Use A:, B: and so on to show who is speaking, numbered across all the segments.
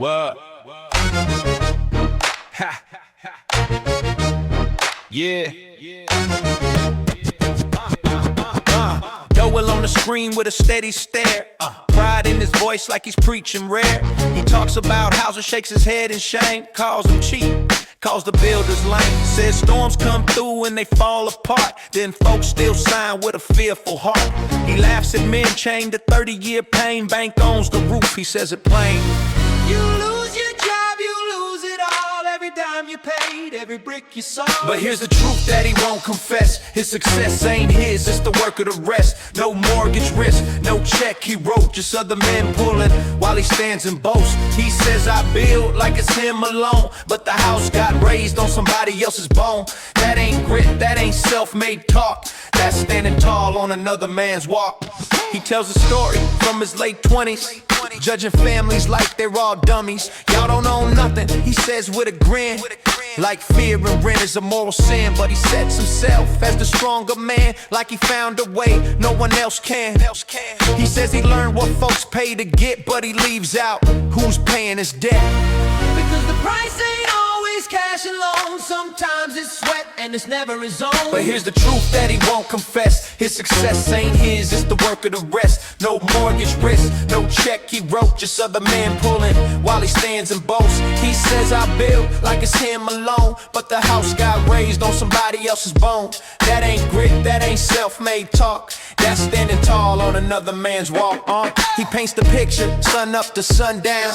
A: What? Ha. Yeah. Dowell on the screen with a steady stare. Pride in his voice like he's preaching rare. He talks about houses, shakes his head in shame. Calls them cheap, calls the builders lame. Says storms come through and they fall apart. Then folks still sign with a fearful heart. He laughs at men chained to 30-year pain. Bank owns the roof, he says it plain. You lose your job, you lose it all. Every dime you paid, every brick you saw. But here's the truth that he won't confess. His success ain't his, it's the work of the rest. No mortgage risk, no check he wrote. Just other men pulling while he stands and boasts. He says I build like it's him alone, but the house got raised on somebody else's bone. That ain't grit, that ain't self-made talk. That's standing tall on another man's walk. He tells a story from his late 20s, judging families like they're all dummies. Y'all don't own nothing, he says with a grin. Like fear and rent is a moral sin, but he sets himself as the stronger man. Like he found a way no one else can. He says he learned what folks pay to get, but he leaves out who's paying his debt. Because the price ain't always cash and loans. Sometimes it's sweat and it's never his own. But here's the truth that he won't confess. His success ain't his, it's the work of the rest. No mortgage risk, no check he wrote. Just other men pulling while he stands and boasts. He says I build like it's him alone, but the house got raised on somebody else's bone. That ain't grit, that ain't self-made talk. That's standing tall on another man's walk. He paints the picture, sun up to sundown.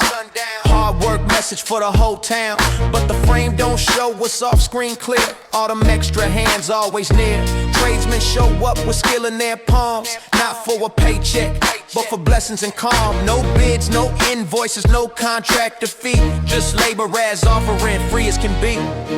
A: Hard work message for the whole town, but the frame don't show what's off screen clear. All them extra hands always near. Tradesmen show up with skill in their palms, not for a paycheck, but for blessings and calm. No bids, no invoices, no contractor fee. Just labor as offering, free as can be.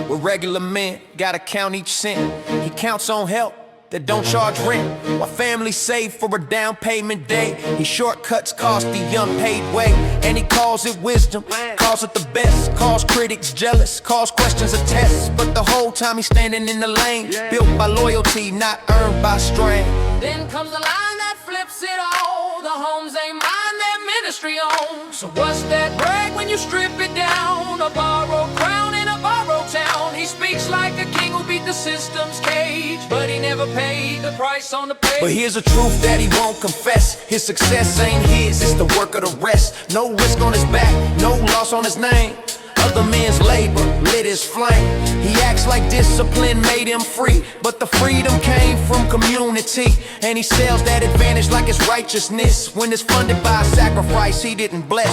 A: We're regular men, gotta count each cent. He counts on help that don't charge rent, while families save for a down payment day. He shortcuts cost the unpaid way, and he calls it wisdom, calls it the best. Calls critics jealous, calls questions a test. But the whole time he's standing in the lane, built by loyalty, not earned by strain.
B: Then comes the line that flips it all. The homes ain't mine, they're ministry owned. So what's that brag when you strip it down? A borrowed crown in a borrowed town. He speaks like a king who beat the system's cage, but he never paid the price on the page.
A: But here's the truth that he won't confess. His success ain't his, it's the work of the rest. No risk on his back, no loss on his name. Other men's labor lit his flame. He acts like discipline made him free, but the freedom came from community. And he sells that advantage like it's righteousness, when it's funded by a sacrifice he didn't bless.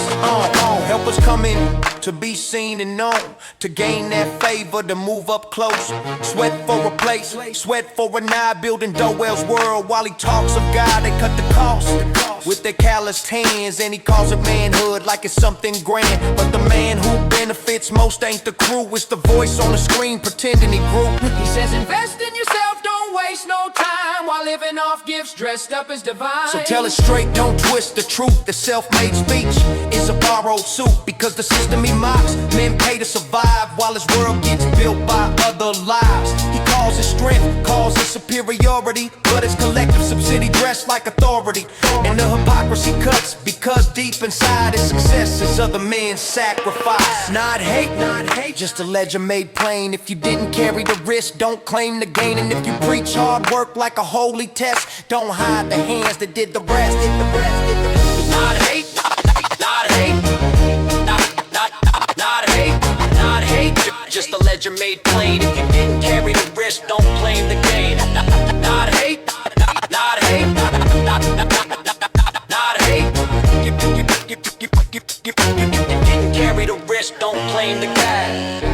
A: Help us come in to be seen and known, to gain that favor, to move up close. Sweat for a place, sweat for an eye, building Dowell's world. While he talks of God, they cut the cost with their calloused hands, and he calls it manhood like it's something grand. But the man who benefits most ain't the crew, it's the voice on the screen pretending he grew.
B: He says invest in yourself, don't waste no time, while living off gifts dressed up as divine.
A: So tell it straight, don't twist the truth. The self-made speech is a borrowed suit, because the system he mocks, men pay to survive, while his world gets built by other lives. He calls it strength, calls it superiority, but it's collective subsidy dressed like authority. And the hypocrisy cuts, because deep inside his success is other men's sacrifice. Not hate, just a ledger made plain. If you didn't carry the risk, don't claim the gain. And if you preach hard work like a holy test, don't hide the hands that did the rest.
B: Not hate, not hate, not hate,
A: Just a ledger made plain. If you didn't carry the risk, don't claim the gain.
B: not hate, not hate,
A: Not hate. You didn't carry the risk, don't claim the gain.